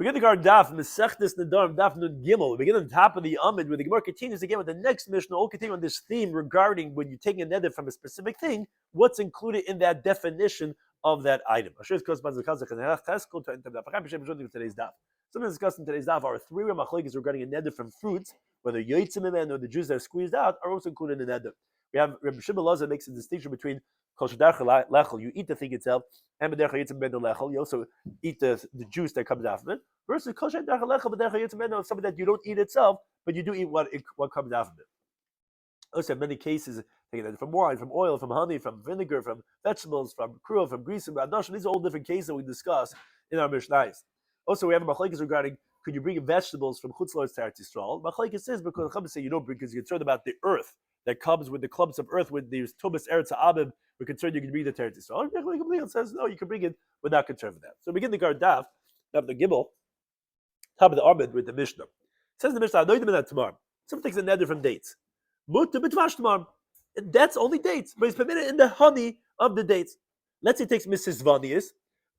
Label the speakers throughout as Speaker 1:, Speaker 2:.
Speaker 1: We get the guard Daf Mesech Nedarim Daf Nun Gimel. We begin on the top of the Amid, where the Gemara continues again with the next Mishnah. We'll continue on this theme regarding when you're taking a neder from a specific thing, what's included in that definition of that item. Something discussed in today's Daf are three machlokes regarding a neder from fruits, whether yotzim or the juice that are squeezed out are also included in the neder. We have Rabbi Shloimy Schwartzberg makes a distinction between kol shedercha lechel, you eat the thing itself, and b'dercha yotzim ben lechel, you also eat the juice that comes after it, versus kol shedercha lechel b'dercha yotzim ben, something that you don't eat itself, but you do eat what comes after it. Also, in many cases, taking from wine, from oil, from honey, from vinegar, from vegetables, from cruel, from grease, and adosh. These are all different cases that we discuss in our Mishnayos. Also, we have a machlokes regarding could you bring vegetables from Chutz La'aretz to Eretz Yisrael. Machlokes says because the Chachamim say you don't bring because you're concerned about the earth that comes with the clumps of earth with these tubas Eretz Ha'abib. We're concerned you can bring it to Eretz Yisrael. It says no, you can bring it without concern for that. So we begin the Daf the Gimel, top of the Amid with the Mishnah. It says in the Mishnah, tomorrow. Someone takes a neder from dates. Mutter b'dvash tomorrow. That's only dates, but it's permitted in the honey of the dates. Let's say it takes Sisvanias.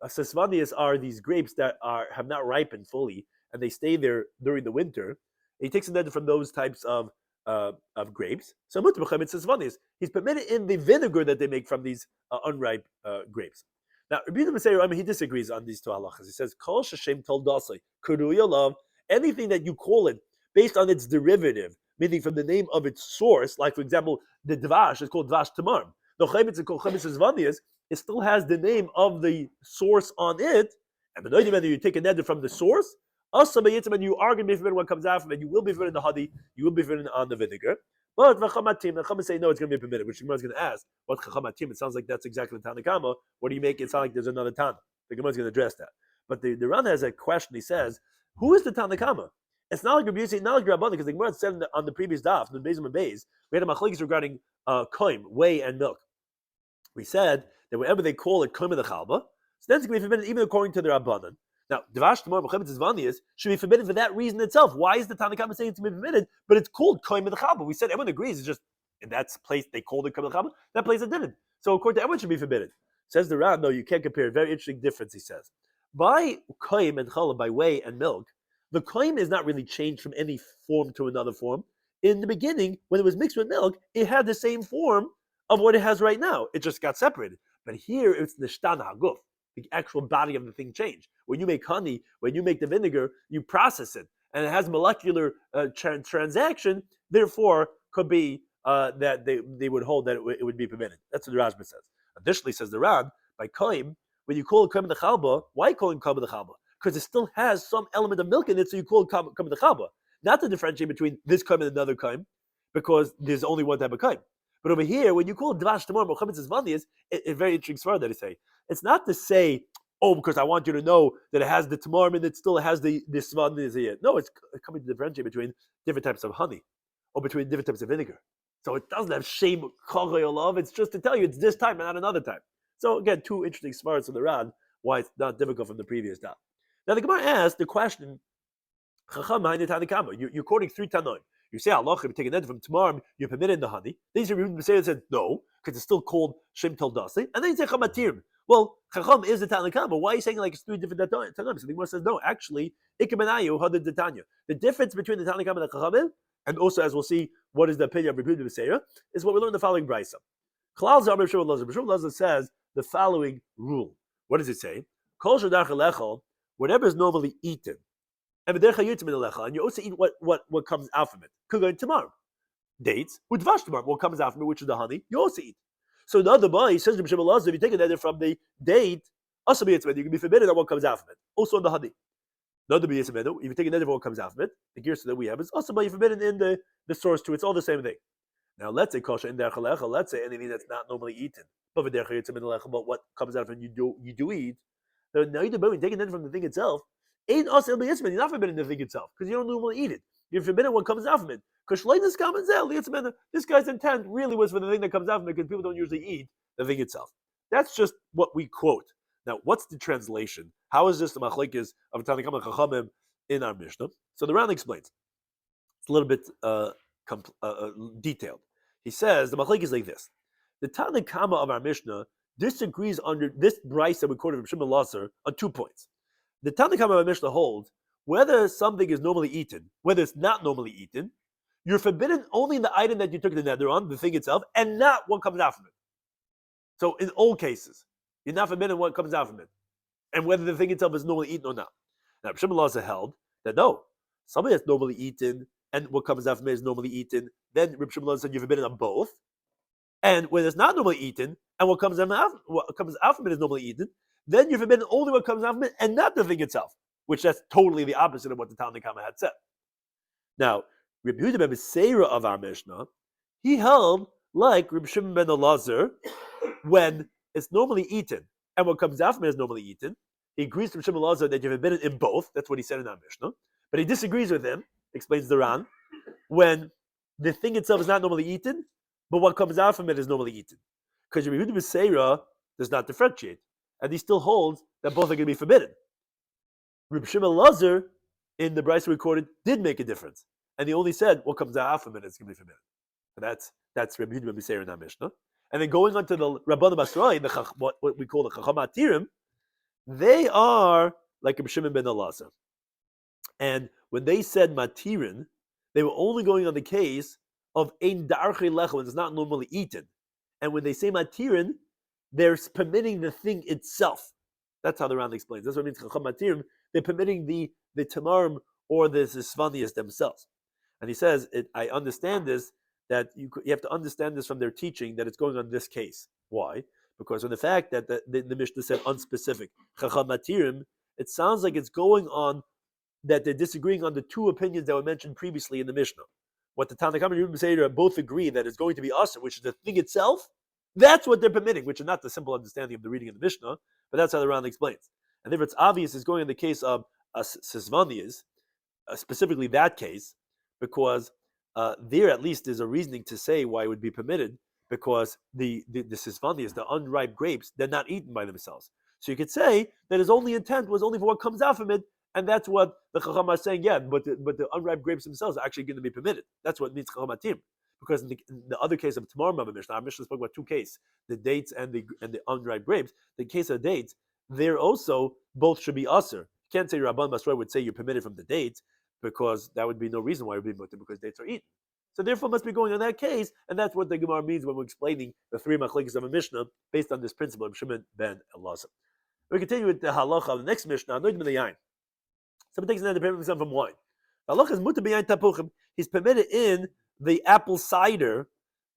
Speaker 1: Sisvanias are these grapes that have not ripened fully, and they stay there during the winter. He takes a neder from those types of grapes. So mutter b'chem Sisvanias. He's permitted in the vinegar that they make from these unripe grapes. Now, Rabbi Shloimy he disagrees on these two halachas. He says, Kol sheshem tol dasei, kuruya love, anything that you call it based on its derivative, meaning from the name of its source, like for example, the dvash is called dvash tamar. The chemetz is called chemetz zvanias. It still has the name of the source on it, and whether you take a neder from the source, also and you are going to be forbidden what comes after, and you will be forbidden the honey, you will be forbidden on the vinegar. But the Chachamim say no, it's going to be permitted. Which the Gemara is going to ask, what Chachamatim? It sounds like that's exactly the Tanakama. What do you make it sound like there's another Tana? The Gemara is going to address that. But the Ran has a question. He says, who is the Tanakama? It's not like Rabbi Yossi, not like Rabbanan, because the Gemara said on the previous daf, the Beis and Beis, we had a machlokes regarding koim, whey and milk. We said that whenever they call it koim of the chalba, so that's going to be forbidden even according to the Rabbanan. Now, Dvash Tamar B'Chemetz Zvanias should be forbidden for that reason itself. Why is the Tanakhama saying it's to be permitted, but it's called koim of the chalba? We said everyone agrees. It's just in that place they called it koim of the chalba. That place it didn't. So according to everyone, it should be forbidden. Says the Ran, no, you can't compare. Very interesting difference. He says by koim and challah, by whey and milk. The koim is not really changed from any form to another form. In the beginning, when it was mixed with milk, it had the same form of what it has right now. It just got separated. But here, it's the nishtana haguf. The actual body of the thing changed. When you make honey, when you make the vinegar, you process it. And it has molecular transaction, therefore, could be that they would hold that it would be permitted. That's what the Rashba says. Additionally, says the Ran, by koim, when you call it koim the chalba, why call it koim the chalba? Because it still has some element of milk in it, so you call it koim the chalba. Not to differentiate between this koim and another koim, because there's only one type of koim. But over here, when you call it dvash tamar mochametz zvanias, it's very interesting svara that they say. It's not to say, oh, because I want you to know that it has the tamar and it still has the zvanias here. No, it's coming to differentiate between different types of honey or between different types of vinegar. So it doesn't have shame love. It's just to tell you it's this time and not another time. So again, two interesting svaras of the Rad, why it's not difficult from the previous daf. Now the Gemara asked the question, Chacham behind the Tanakama. You're quoting three Tanoim. You say Allah, if you take a net from tomorrow, you're permitted in the honey. Then you Rabbi Shloimy said no, because it's still called Shem Tel Dasi. And then you say Chamatir. Well, Chacham is the Tanakama. Why are you saying like it's three different Tanoim? So the Gemara says no. Actually, Ikemenayu Hadid the Tanya. The difference between the Tanakama and the Chacham, and also as we'll see, what is the opinion of Rabbi Shloimy is what we learn in the following brisa. Klal Zar Rabbi Shloimy says the following rule. What does it say? Kol Shadach Lechol, whatever is normally eaten. And you also eat what comes out from it. Could go tomorrow. Dates with dvash tomorrow. What comes out from it, which is the honey, you also eat. So the other boy says to B'Shem if you take it from the date, also you can be forbidden on what comes out from it. Also on the honey. The other if you take it from what comes out from it, the gears that we have is also forbidden in the source too. It's all the same thing. Now let's say kosher in derech let's say anything that's not normally eaten. But what comes out from it, you do eat. Now you take it from the thing itself. You're not forbidden the thing itself because you don't normally eat it. You're forbidden what comes out from it. Because this guy's intent really was for the thing that comes out from it because people don't usually eat the thing itself. That's just what we quote. Now, what's the translation? How is this the machlekes of Tanakama Chachamim in our Mishnah? So the Ran explains. It's a little bit detailed. He says the machlekes is like this: the Tanakama of our Mishnah disagrees under this brisa that we quoted from Shimon Lasser on 2 points. the Tanna Kamma Mishnah holds whether something is normally eaten, whether it's not normally eaten, you're forbidden only in the item that you took the neder on, the thing itself, and not what comes out from it. So in all cases, you're not forbidden what comes out from it, and whether the thing itself is normally eaten or not. Now, Shimon Lazar held that no, something that's normally eaten and what comes out from it is normally eaten. Then Rabbi Shloimy said you're forbidden on both. And when it's not normally eaten and what comes out from it is normally eaten, then you're forbidden only what comes out from it and not the thing itself, which that's totally the opposite of what the Tanna Kamma had said. Now, Rabbi Yehuda ben Beseira of our Mishnah, he held like Rabbi Shimon ben Elazar, when it's normally eaten and what comes out from it is normally eaten. He agrees with Rabbi Shimon ben Elazar that you're forbidden in both. That's what he said in our Mishnah. But he disagrees with him, explains the Ran, when the thing itself is not normally eaten, but what comes out from it is normally eaten. Because Rabbi Yehuda ben Beseira does not differentiate, and he still holds that both are going to be forbidden. Rabbi Shimon ben Elazar, in the Brisa recorded, did make a difference. And he only said what comes out from it is going to be forbidden. And that's Rabbi Yehuda ben Beseira in our Mishnah. And then going on to the Rabbanim Basroi, what we call the Chacham Atirim, they are like Rabbi Shimon ben Elazar. And when they said Matirin, they were only going on the case of Ein Darchei Lecha, when it's not normally eaten. And when they say Matirin, they're permitting the thing itself. That's how the Ran explains. That's what it means Chacham Matirim. They're permitting the Tamarim or the Svaniyas themselves. And he says, I understand this, that you have to understand this from their teaching, that it's going on this case. Why? Because from the fact that the Mishnah said unspecific, Chacham Matirim, it sounds like it's going on that they're disagreeing on the two opinions that were mentioned previously in the Mishnah. What the Tanna Kamma and Rabbi Beseira both agree that it's going to be Asr, which is the thing itself, that's what they're permitting, which is not the simple understanding of the reading of the Mishnah, but that's how the Ran explains. And therefore it's obvious it's going in the case of Sisvaniyas, specifically that case, because there at least is a reasoning to say why it would be permitted, because the Sisvaniyas, the unripe grapes, they're not eaten by themselves. So you could say that his only intent was only for what comes out from it, and that's what the Chacham are saying, yeah, but the unripe grapes themselves are actually going to be permitted. That's what means Chacham Atim. Because in the other case of Tamar Mishnah, our Mishnah spoke about two cases, the dates and the unripe grapes. The case of dates, there also both should be Asr. You can't say Rabban Basra would say you're permitted from the dates, because that would be no reason why it would be mutter, because dates are eaten. So therefore must be going on that case, and that's what the Gemara means when we're explaining the three machlekes of a Mishnah based on this principle of Shimon ben Elazar. We continue with the halacha of the next Mishnah, Nidrim Daf. Someone takes another permit from wine. Halacha is mutar b'yayin tapuchim. He's permitted in the apple cider,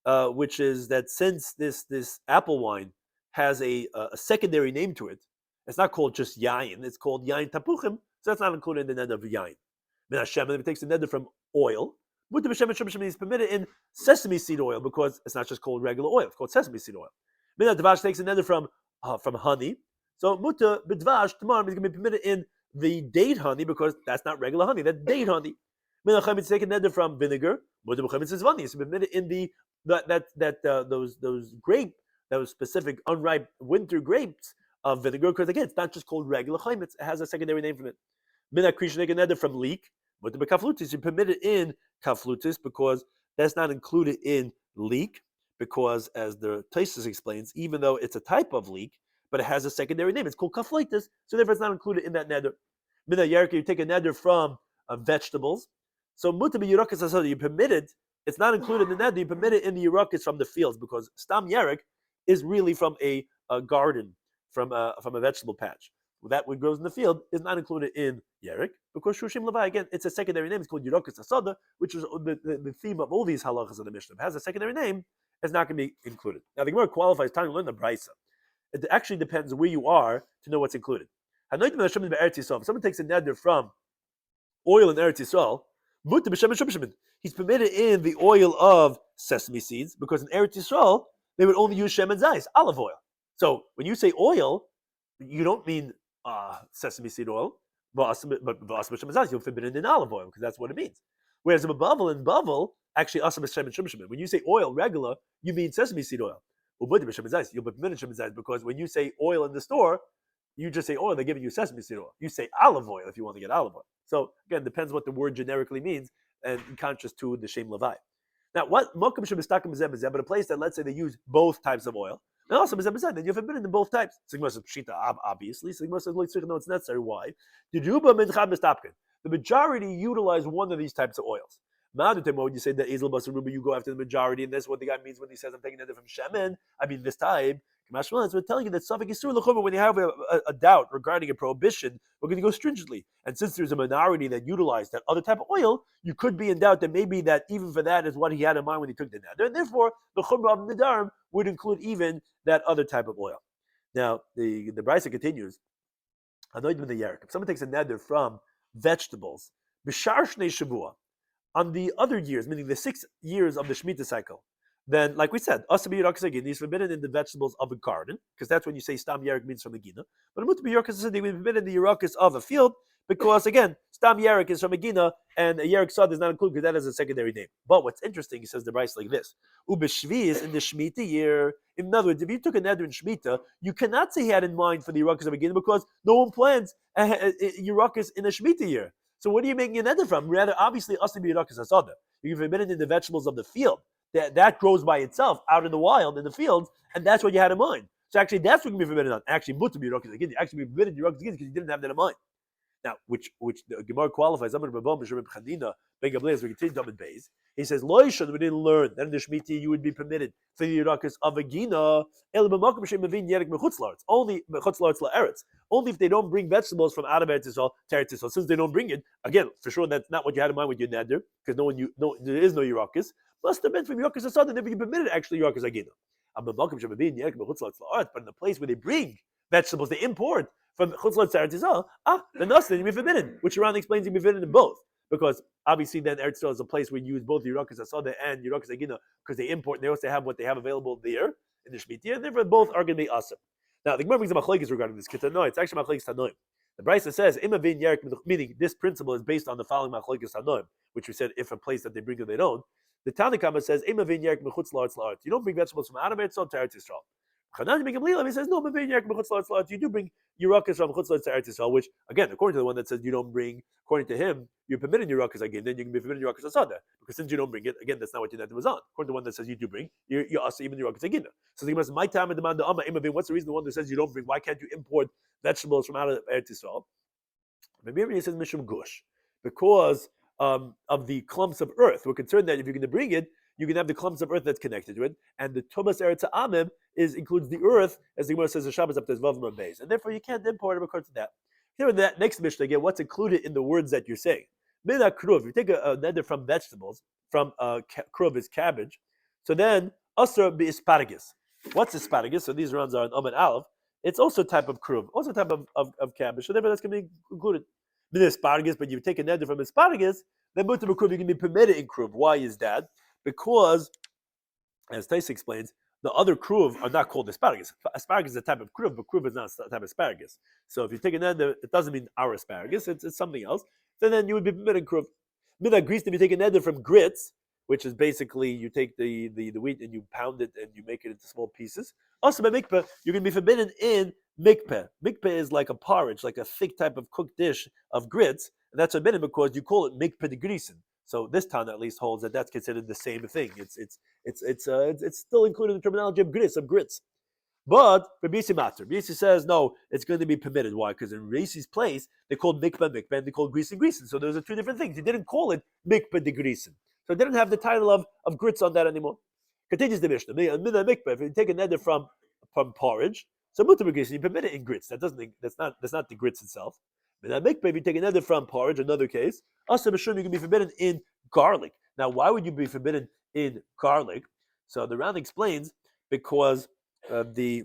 Speaker 1: which is that since this apple wine has a secondary name to it, it's not called just yayin, it's called yayin tapuchim, so that's not included in the neder of yayin. Min Hashem, and if it takes the neder from oil, mutar b'shem and he's permitted in sesame seed oil, because it's not just called regular oil, it's called sesame seed oil. Min Dvash takes the neder from honey, so mutar b'dvash tomorrow is going to be permitted in the date honey, because that's not regular honey, that's date honey. Min Hashem is taken neder from vinegar, mutar b'chem is vanilla, so permitted in the those specific unripe winter grapes of vinegar, because again, it's not just called regular chaim, it has a secondary name from it. Min HaKrish taken neder from leek, mutar b'kaflutis, you permitted in kaflutis, because that's not included in leek, because as the Taisus explains, even though it's a type of leek, but it has a secondary name. It's called kaflitis, so therefore it's not included in that neder. Min HaYerka, you take a neder from vegetables. So mutar b'yirakas asada, you permitted, it's not included in the neder, you permitted in the yirakas from the fields, because stam yerek is really from a garden, from a vegetable patch. That what grows in the field is not included in yerek, because shushim levai, again, it's a secondary name, it's called yirakas asada, which is the theme of all these halachas of the Mishnah. If it has a secondary name, it's not going to be included. Now the Gemara qualifies time to learn the brisa. It actually depends where you are to know what's included. If someone takes a neder from oil in Eretz Yisrael, he's permitted in the oil of sesame seeds, because in Eretz Yisrael they would only use shem and zayis, olive oil. So when you say oil, you don't mean sesame seed oil, but you're forbidden in olive oil, because that's what it means. Whereas in Bavel, actually when you say oil regular, you mean sesame seed oil. You'll be permitted shem and zayis, because when you say oil in the store, you just say oil, they're giving you sesame seed oil. You say olive oil if you want to get olive oil. So again, depends what the word generically means, and in contrast to the Shem Levi. Now, what mokum shebestakim bezeh, but a place that, let's say, they use both types of oil. And also, then you're forbidden in both types. Sigma says pshita, obviously. Sigma says no, it's necessary. Why? The majority utilize one of these types of oils. When you say that Ezel Basar Ruba, you go after the majority, and that's what the guy means when he says, I'm taking it from Shemen. I mean, this type. We're telling you that Safek Yisur L'Chumah, when you have a doubt regarding a prohibition, we're going to go stringently. And since there's a minority that utilize that other type of oil, you could be in doubt that maybe that even for that is what he had in mind when he took the neder. And therefore, the Chumrah of Nedarim would include even that other type of oil. Now, the Brisa continues. If someone takes a neder from vegetables, B'shar Shnei Shavua, on the other years, meaning the 6 years of the Shemitah cycle, then, like we said, Asabi Yerakas Agin is forbidden in the vegetables of a garden, because that's when you say Stam Yerek means from the Gina. But Mutabi Yerakas is forbidden in the Yerakas of a field, because again, Stam Yerek is from a Gina, and a Yerek Sad is not included because that is a secondary name. But what's interesting, he says the Bryce like this: Ubeshvi is in the Shemitah year. In other words, if you took a neder in Shemitah, you cannot say he had in mind for the Yerakas of a Gina because no one plants Yerakas in a Shemitah year. So what are you making a neder from? Rather, obviously, Asabi Yerakas Asada. You can forbid it in the vegetables of the field. That grows by itself out in the wild, in the fields, and that's what you had in mind. So actually, that's what can be forbidden on. Actually, mutter be Yerakas again. Actually, be forbidden Yerakas again because you didn't have that in mind. Now, which the Gemara qualifies. We continue David Beis. He says, "Loishon, we didn't learn that in the Shemitah you would be permitted for the Yerakas of a Gina. Only if they don't bring vegetables from out of Eretz Yisrael to Eretz Yisrael. Since they don't bring it, again, for sure that's not what you had in mind with your neder, because there is no Yerakas. Must have been from Yerakas Asad, and if you permitted actually Yerakas Agina. But in the place where they bring vegetables, they import from Chutzlot to Eretz Yisrael, then thus you be forbidden, which Iran explains you be forbidden in both. Because obviously then Eretz Yisrael is a place where you use both Yerakas Asada and Yerakas Agina, because they import, and they also have what they have available there in the Shemitah, and therefore both are going to be awesome. Now, the Gemara brings a machlokes regarding this. No, it's actually machlokes tanoim. The Brisa says, meaning this principle is based on the following machlokes tanoim, which we said if a place that they bring or they don't. The Tanakama says, you don't bring vegetables from out of Eretz Yisrael to Eretz Yisrael. He says, no, you do bring Yerakas from Chutzlot to Eretz Yisrael, which, again, according to the one that says you don't bring, according to him, you're permitted Yerakas again, then you can be permitted Yerakas Asada. Because since you don't bring it, again, that's not what your net was on. According to the one that says you do bring, you're also even Yerakas again. So the Gemara says, my time and demand the Amma, what's the reason the one that says you don't bring? Why can't you import vegetables from out of Eretz Yisrael? Maybe he says Mishum Gush, because of the clumps of earth. We're concerned that if you're going to bring it, you can have the clumps of earth that's connected to it, and the Tumas Eretz Amim includes the earth, as the Gemara says, the Shabbos up to Zvavim Beis, and therefore you can't import it according to that. Here in that next Mishnah, again, what's included in the words that you're saying? Mina Kruv, if you take a neder from vegetables, from Kruv is cabbage, so then Asr be asparagus. What's asparagus? So these rounds are an and Aleph. It's also a type of Kruv, also a type of cabbage, so therefore that's going to be included. Mina asparagus, but you take a neder from asparagus, then Mutter Kruv, you can be permitted in Kruv. Why is that? Because, as Tais explains, the other kruv are not called asparagus. Asparagus is a type of kruv, but kruv is not a type of asparagus. So if you take an ender, it doesn't mean our asparagus, it's something else. So then you would be permitted kruv. Mina grease, if you take an ender from grits, which is basically you take the wheat and you pound it and you make it into small pieces. Also by mikpeh, you're going to be forbidden in mikpeh. Mikpeh is like a porridge, like a thick type of cooked dish of grits, and that's forbidden because you call it mikpeh de grisen. So this town at least holds that that's considered the same thing. It's still included in the terminology of grits. But Rabbi Yissi says no, it's going to be permitted. Why? Because in Rabbi's place they called mikpeh, and they called grisen. So those are two different things. He didn't call it mikpeh de grisen. So it didn't have the title of grits on that anymore. Continues the Mishnah. If you take a neder from porridge, so mutar grisen, you permit it in grits. That's not the grits itself. If you take another from porridge, another case, also you can be forbidden in garlic. Now, why would you be forbidden in garlic? So the Ran explains because the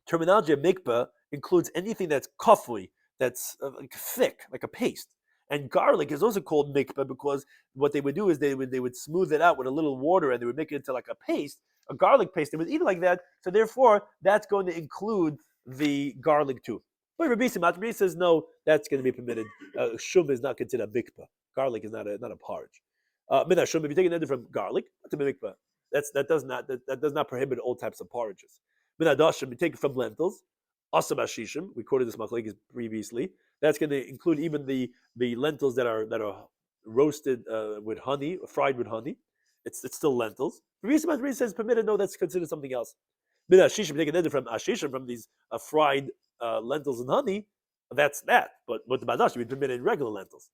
Speaker 1: terminology of mikpeh includes anything that's kafui, that's thick, like a paste. And garlic is also called mikpeh because what they would do is they would smooth it out with a little water and they would make it into like a paste, a garlic paste. They would eat it like that. So therefore, that's going to include the garlic too. But Rabbi says no, that's going to be permitted. Shum is not considered a mikpeh. Garlic is not a porridge. Shum, if you take an ender from garlic, that's a mikpeh. That does not prohibit all types of porridges. Minadashim, you take it from lentils. Asam ashishim, we quoted this machlekes previously. That's going to include even the lentils that are roasted with honey, fried with honey. It's still lentils. Rabbi says permitted. No, that's considered something else. Bin ashishim, take a neder from ashishim, from these fried lentils and honey. That's that. But the badash would be permitted in regular lentils.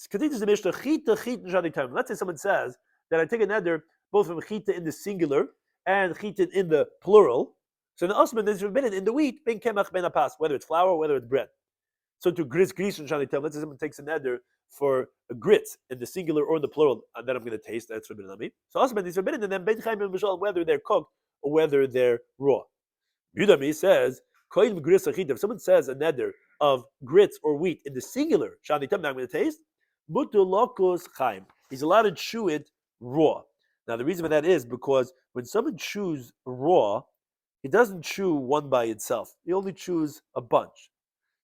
Speaker 1: Continues the Mishnah, chita shani time. Let's say someone says that I take a neder both from chita in the singular and chita in the plural. So the osman is forbidden in the wheat, ben kemach ben apas, whether it's flour or whether it's bread. So to gris and shani time, let's say someone takes a neder for a grits in the singular or in the plural that I'm going to taste, that's forbidden on me. So osman is forbidden, and then ben chaim and b'shal, whether they're cooked or whether they're raw. Yudami says, if someone says a neder of grits or wheat in the singular, shani time, I'm going to taste, he's allowed to chew it raw. Now the reason for that is because when someone chews raw, he doesn't chew one by itself. He only chews a bunch.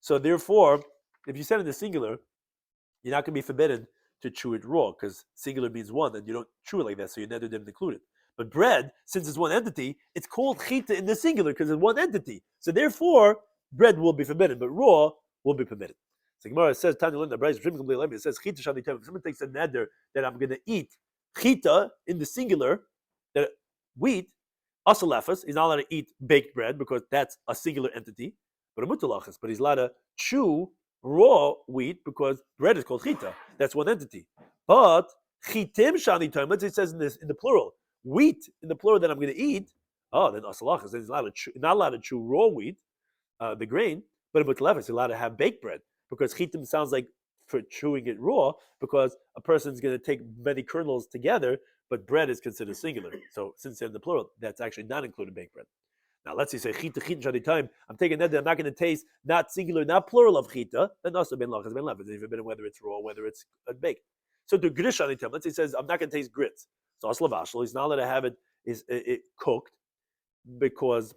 Speaker 1: So therefore, if you said in the singular, you're not going to be forbidden to chew it raw because singular means one, and you don't chew it like that, so your neder didn't include it. But bread, since it's one entity, it's called chita in the singular because it's one entity. So therefore, bread will be forbidden, but raw will be permitted. So Gemara says, it says, if someone takes a neder that I'm going to eat chita in the singular, that wheat, asalefas, he's not allowed to eat baked bread because that's a singular entity, but he's allowed to chew raw wheat because bread is called chita. That's one entity. But chitim shani time, let's say it says in the plural, wheat in the plural that I'm going to eat, then asalachas, he's not allowed to chew raw wheat, the grain, but he's allowed to have baked bread. Because chitim sounds like for chewing it raw, because a person's going to take many kernels together, but bread is considered singular. So since they're in the plural, that's actually not included baked bread. Now let's say chita shani time. I'm taking that. I'm not going to taste not singular, not plural of chita. Then also ben lachas ben lev. It's even whether it's raw, whether it's baked. So to grish shani time. Let's say it says I'm not going to taste grits. So aslavashal, he's not allowed to have it cooked because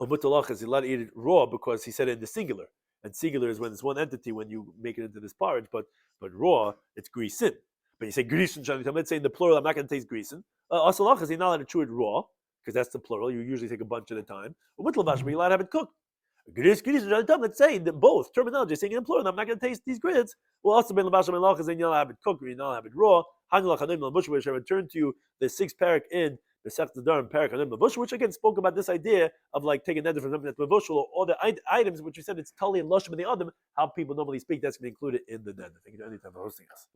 Speaker 1: mutalach is allowed to eat it raw because he said it in the singular. And singular is when it's one entity when you make it into this porridge, but raw, it's grisin. But you say grisin, let's say in the plural, I'm not going to taste grisin. Asalachas, you're not allowed to chew it raw, because that's the plural. You usually take a bunch at a time. But you're allowed to have it cooked. Let's say both terminology, saying in plural, I'm not going to taste these grits. Well, also ben lavash ben lachas, then you'll have it cooked, or you'll have it raw. Which I return to you the sixth parak in the Mesechta Nadarim parak, which again spoke about this idea of like taking neder from something that's mavushal, or all the items which we said it's tali and lashim and the adam, how people normally speak, that's going to be included in the neder. Thank you anytime for hosting us.